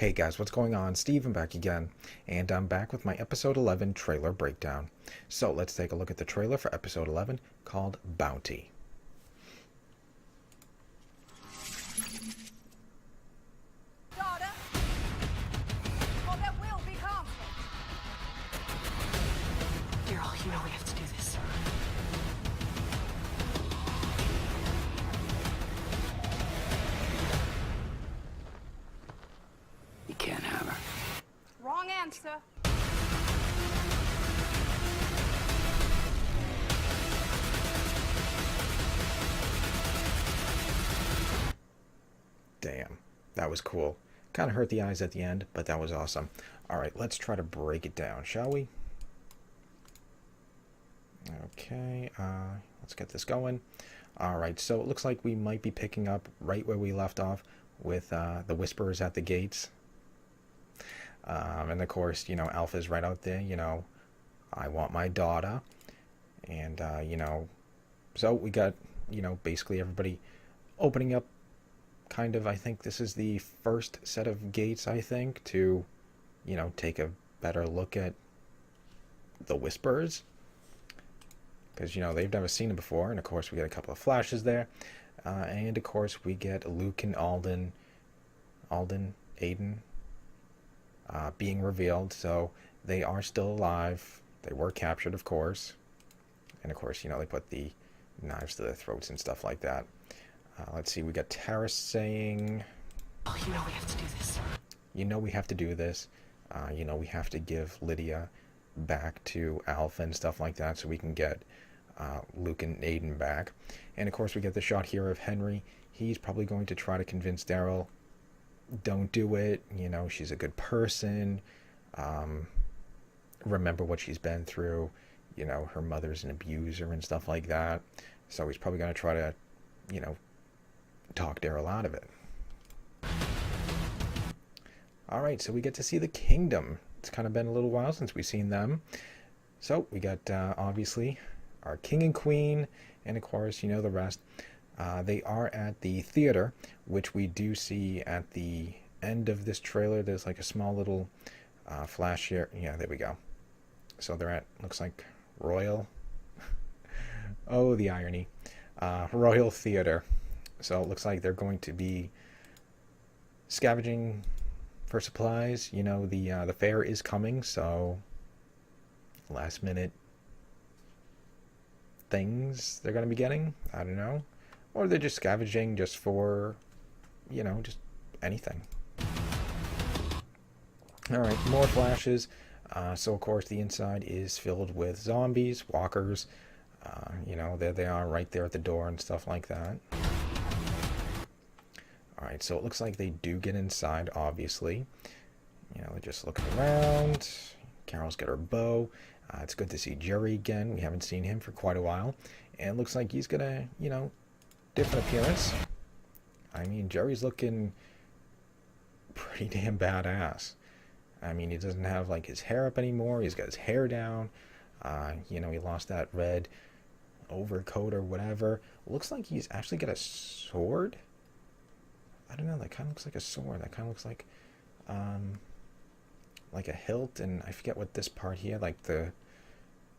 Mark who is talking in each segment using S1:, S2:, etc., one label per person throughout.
S1: Hey guys, what's going on? Steven back again, and I'm back with my episode 11 trailer breakdown. So let's take a look at the trailer for episode 11 called Bounty.
S2: Daughter, or there will be conflict.
S3: Daryl, you know we have to do this. You can't have her.
S2: Wrong answer.
S1: Damn, that was cool. Kind of hurt the eyes at the end, but that was awesome. Alright, let's try to break it down, shall we? Okay, let's get this going. Alright, so it looks like we might be picking up right where we left off with the Whisperers at the gates. And of course, you know, Alpha's right out there, you know, I want my daughter. And, you know, so we got, you know, basically everybody opening up kind of. I think this is the first set of gates, I think, to, you know, take a better look at the Whisperers. Because, you know, they've never seen it before. And, of course, we get a couple of flashes there. And, of course, we get Luke and Aiden, being revealed. So they are still alive. They were captured, of course. And, of course, you know, they put the knives to their throats and stuff like that. Let's see. We got Tara saying,
S3: Oh, you know we have to do this.
S1: you know we have to do this. You know we have to give Lydia back to Alpha and stuff like that so we can get Luke and Aiden back. And, of course, we get the shot here of Henry. He's probably going to try to convince Daryl, don't do it. You know, she's a good person. Remember what she's been through. You know, her mother's an abuser and stuff like that. So he's probably going to try to, you know, talk Daryl out of it. Alright, so we get to see the Kingdom. It's kind of been a little while since we've seen them. So we got, obviously, our King and Queen, and of course, you know the rest. They are at the theater, which we do see at the end of this trailer. There's like a small little flash here. Yeah, there we go. So they're at, looks like, Royal. Oh, the irony. Royal Theater. So it looks like they're going to be scavenging for supplies. You know, the fair is coming, so last minute things they're going to be getting. I don't know. Or they're just scavenging just for, you know, just anything. Alright, more flashes. So, of course, the inside is filled with zombies, walkers. You know, there they are right there at the door and stuff like that. Alright, so it looks like they do get inside, obviously. You know, they're just looking around. Carol's got her bow. It's good to see Jerry again. We haven't seen him for quite a while. And it looks like he's gonna, you know, different appearance. I mean, Jerry's looking pretty damn badass. I mean, he doesn't have, like, his hair up anymore. He's got his hair down. You know, he lost that red overcoat or whatever. Looks like he's actually got a sword. I don't know, that kind of looks like a sword. That kind of looks like a hilt, and I forget what this part here, like the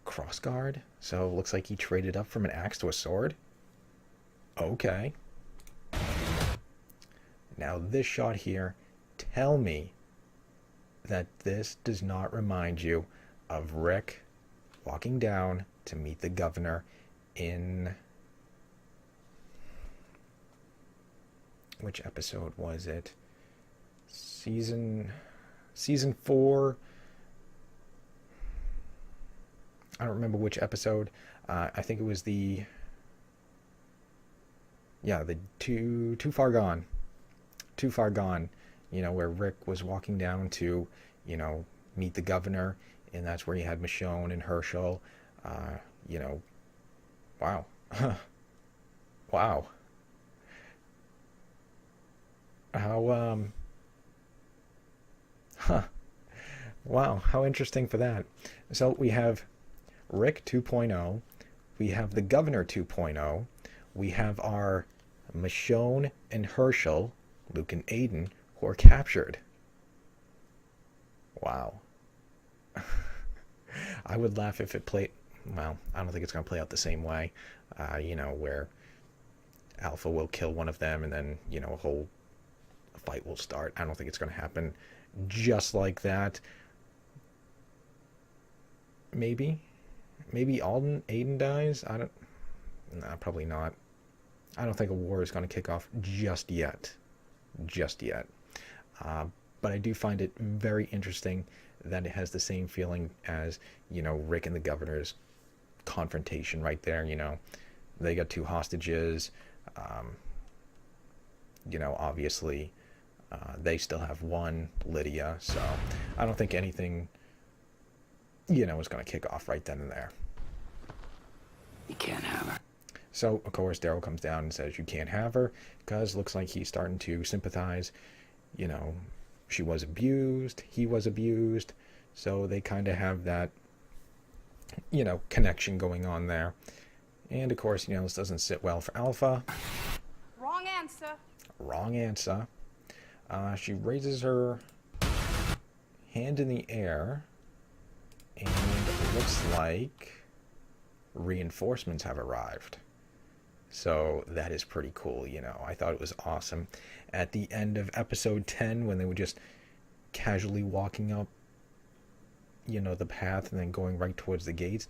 S1: crossguard. So it looks like he traded up from an axe to a sword. Okay. Now this shot here, tell me that this does not remind you of Rick walking down to meet the governor in, which episode was it? Season 4. I don't remember which episode. I think it was the Too Far Gone. Too Far Gone. You know, where Rick was walking down to, you know, meet the governor, and that's where he had Michonne and Herschel. You know, wow. Wow. How, wow, how interesting for that. So we have Rick 2.0, we have the Governor 2.0, we have our Michonne and Herschel, Luke and Aiden, who are captured. Wow. I would laugh if it played. Well, I don't think it's going to play out the same way. Where Alpha will kill one of them and then, a whole fight will start. I don't think it's going to happen just like that. Maybe. Maybe Aiden dies? Nah, probably not. I don't think a war is going to kick off just yet. Just yet. But I do find it very interesting that it has the same feeling as, Rick and the governor's confrontation right there. They got two hostages. Obviously, they still have one, Lydia. So I don't think anything, is going to kick off right then and there.
S3: You can't have her.
S1: So, of course, Daryl comes down and says, you can't have her, because looks like he's starting to sympathize. She was abused, he was abused, so they kind of have that, connection going on there. And, of course, this doesn't sit well for Alpha.
S2: Wrong answer.
S1: Wrong answer. She raises her hand in the air, and it looks like reinforcements have arrived. So that is pretty cool, I thought it was awesome. At the end of episode 10, when they were just casually walking up, the path and then going right towards the gates,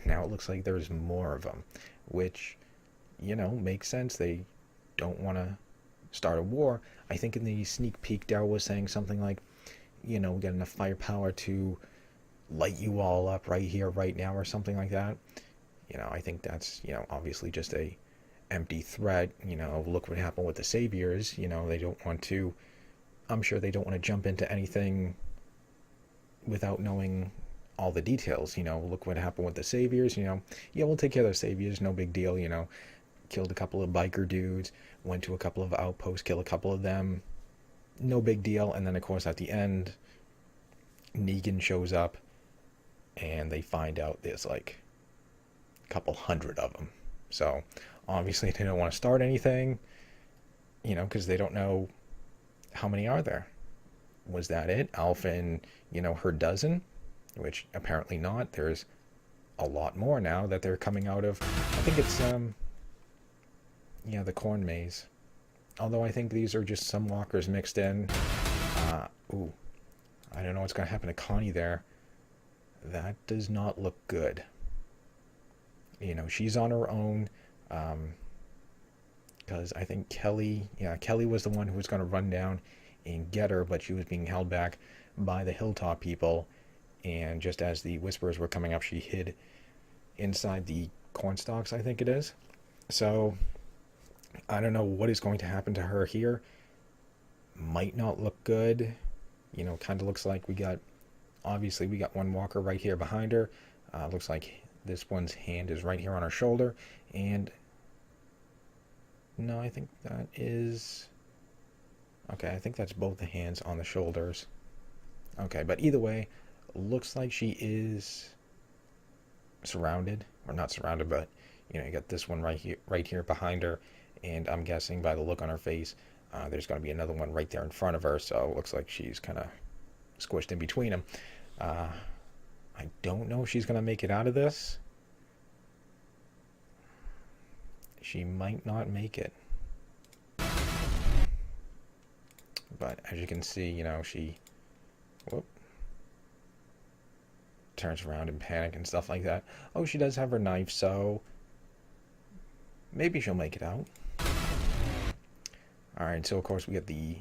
S1: now it looks like there's more of them, which, makes sense. They don't want to start a war. I think in the sneak peek, Daryl was saying something like, we got enough firepower to light you all up right here, right now, or something like that. I think that's, obviously just a empty threat. Look what happened with the Saviors. They don't want to, I'm sure they don't want to jump into anything without knowing all the details. Look what happened with the Saviors. Yeah, we'll take care of the Saviors, no big deal. Killed a couple of biker dudes, went to a couple of outposts, killed a couple of them, no big deal. And then, of course, at the end, Negan shows up and they find out there's like a couple hundred of them. So obviously they don't want to start anything, because they don't know how many are there. Was that it? Alpha and, her dozen? Which apparently not. There's a lot more now that they're coming out of. I think it's, the corn maze. Although I think these are just some walkers mixed in. I don't know what's going to happen to Connie there. That does not look good. She's on her own. Because I think Kelly was the one who was going to run down and get her, but she was being held back by the Hilltop people. And just as the Whisperers were coming up, she hid inside the corn stalks, I think it is. So I don't know what is going to happen to her here. Might not look good. Kind of looks like we got one walker right here behind her. Looks like this one's hand is right here on her shoulder. And no, I think that is... Okay, I think that's both the hands on the shoulders. Okay, but either way, looks like she is surrounded. Or not surrounded, but, you got this one right here behind her. And I'm guessing by the look on her face, there's going to be another one right there in front of her. So it looks like she's kind of squished in between them. I don't know if she's going to make it out of this. She might not make it. But as you can see, she turns around in panic and stuff like that. Oh, she does have her knife, so maybe she'll make it out. Alright, so of course we got the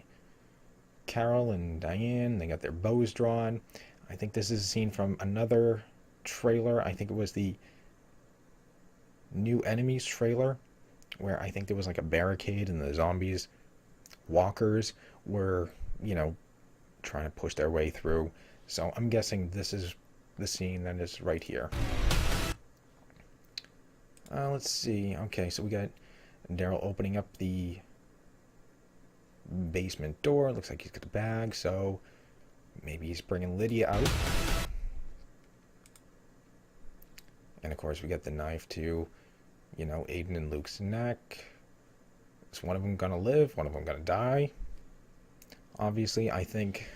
S1: Carol and Diane. They got their bows drawn. I think this is a scene from another trailer. I think it was the New Enemies trailer, where I think there was like a barricade and the zombies, walkers, were, trying to push their way through. So I'm guessing this is the scene that is right here. Let's see. Okay, so we got Daryl opening up the basement door. Looks like he's got the bag, so maybe he's bringing Lydia out. And of course we got the knife to, Aiden and Luke's neck. Is one of them gonna live? One of them gonna die? Obviously, I think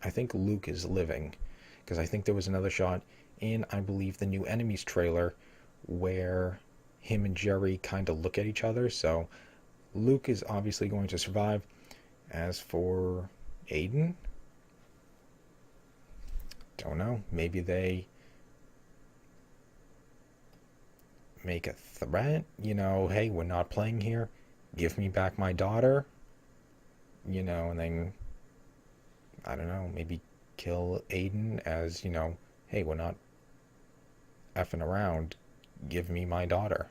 S1: I think Luke is living, because I think there was another shot in, I believe, the new Enemies trailer where him and Jerry kind of look at each other. So Luke is obviously going to survive. As for Aiden, don't know. Maybe they make a threat, hey, we're not playing here. Give me back my daughter. And then, I don't know, maybe kill Aiden as, hey, we're not effing around. Give me my daughter.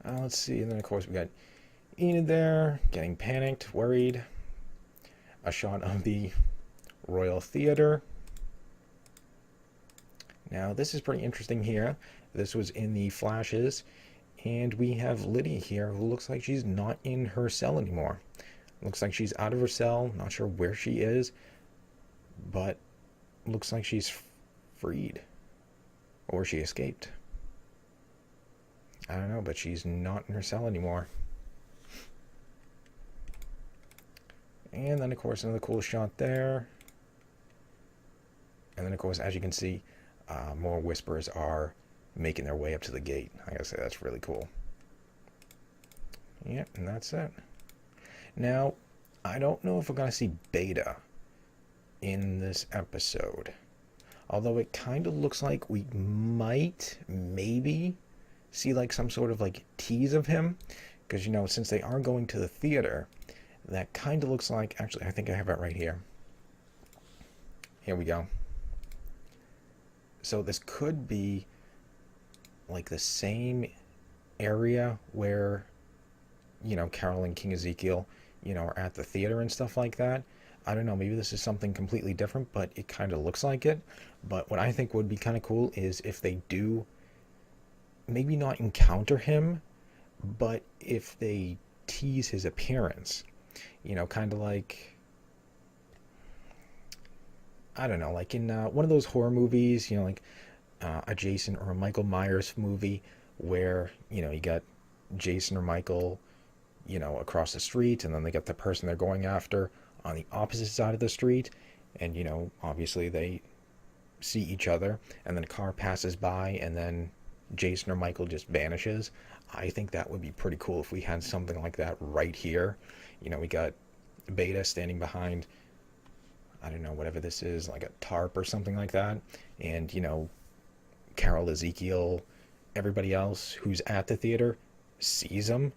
S1: Let's see. And then, of course, we got Enid there, getting panicked, worried. A shot of the Royal Theater. Now, this is pretty interesting here. This was in the flashes. And we have Lydia here, who looks like she's not in her cell anymore. Looks like she's out of her cell. Not sure where she is. But looks like she's freed. Or she escaped. I don't know, but she's not in her cell anymore. And then, of course, another cool shot there. And then, of course, as you can see, more Whisperers are making their way up to the gate. I gotta say, that's really cool. Yep, and that's it. Now, I don't know if we're gonna see Beta in this episode. Although it kind of looks like we might, maybe, see like some sort of like tease of him. Because, since they are going to the theater, that kind of looks like, actually, I think I have it right here. Here we go. So this could be like the same area where, Carol and King Ezekiel, are at the theater and stuff like that. I don't know, maybe this is something completely different, but it kind of looks like it. But what I think would be kind of cool is if they do maybe not encounter him, but if they tease his appearance, kind of like, I don't know, like in one of those horror movies, like a Jason or a Michael Myers movie where, you got Jason or Michael, across the street, and then they got the person they're going after on the opposite side of the street, and, obviously they see each other, and then a car passes by, and then Jason or Michael just vanishes. I think that would be pretty cool if we had something like that right here. We got Beta standing behind, I don't know, whatever this is, like a tarp or something like that. And, Carol, Ezekiel, everybody else who's at the theater sees them.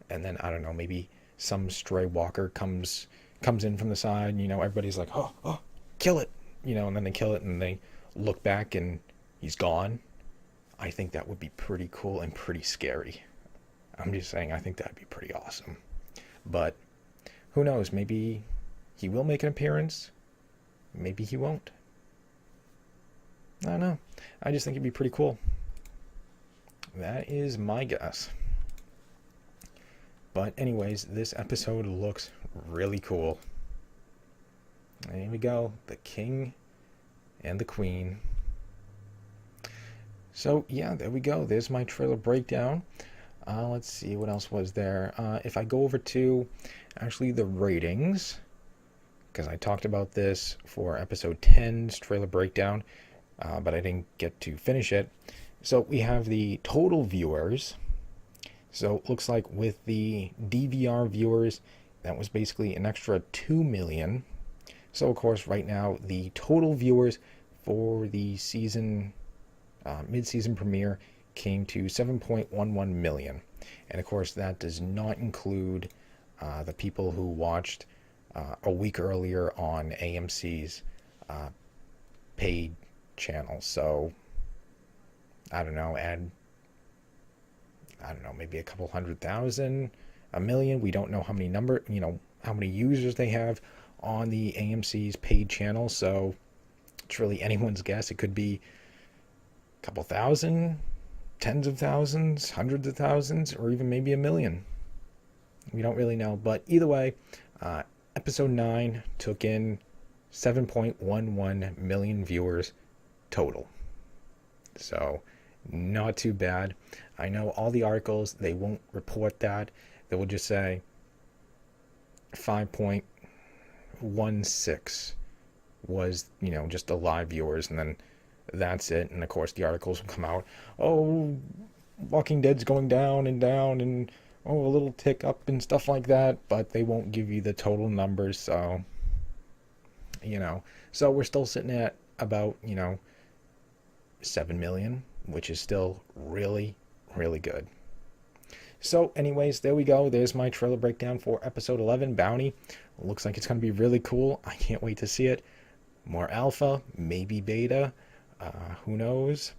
S1: And then, I don't know, maybe some stray walker comes in from the side, and, everybody's like, oh, kill it. And then they kill it and they look back and he's gone. I think that would be pretty cool and pretty scary. I'm just saying, I think that'd be pretty awesome. But who knows? Maybe he will make an appearance. Maybe he won't. I don't know. I just think it'd be pretty cool. That is my guess. But anyways, this episode looks really cool. And here we go. The King and the Queen. So, yeah, there we go. There's my trailer breakdown. Let's see, what else was there? If I go over to, actually, the ratings, because I talked about this for episode 10's trailer breakdown, but I didn't get to finish it. So, we have the total viewers. So, it looks like with the DVR viewers, that was basically an extra 2 million. So, of course, right now, the total viewers for the season... mid-season premiere came to 7.11 million, and of course that does not include the people who watched a week earlier on AMC's paid channel. So I don't know, maybe a couple 100,000, a million. We don't know how many how many users they have on the AMC's paid channel, so it's really anyone's guess. It could be couple thousand, tens of thousands, hundreds of thousands, or even maybe a million. We don't really know, but either way, episode 9 took in 7.11 million viewers total. So not too bad. I know all the articles, they won't report that. They will just say 5 point 0.16 was, just the live viewers, and then that's it. And of course, the articles will come out. Oh, Walking Dead's going down, and oh, a little tick up and stuff like that, but they won't give you the total numbers. So, so we're still sitting at about 7 million, which is still really, really good. So anyways, there we go. There's my trailer breakdown for episode 11, Bounty. Looks like it's going to be really cool. I can't wait to see it. More alpha, maybe beta, who knows.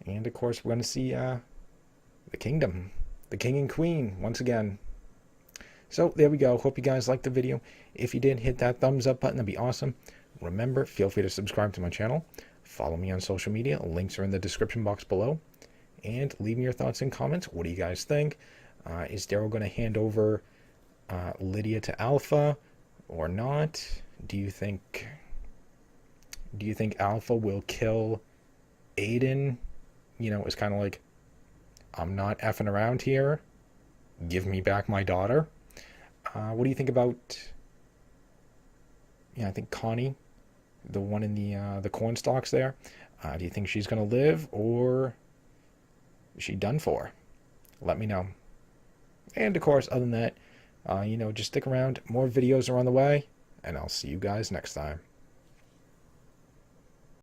S1: And of course, we're going to see the kingdom, the king and queen once again. So there we go. Hope you guys liked the video. If you did, hit that thumbs up button. That'd be awesome. Remember, feel free to subscribe to my channel. Follow me on social media. Links are in the description box below. And leave me your thoughts and comments. What do you guys think? Is Daryl going to hand over Lydia to Alpha or not? Do you think Alpha will kill Aiden? It's kind of like, I'm not effing around here. Give me back my daughter. What do you think about? I think Connie, the one in the corn stalks there. Do you think she's going to live, or is she done for? Let me know. And of course, other than that, just stick around. More videos are on the way, and I'll see you guys next time.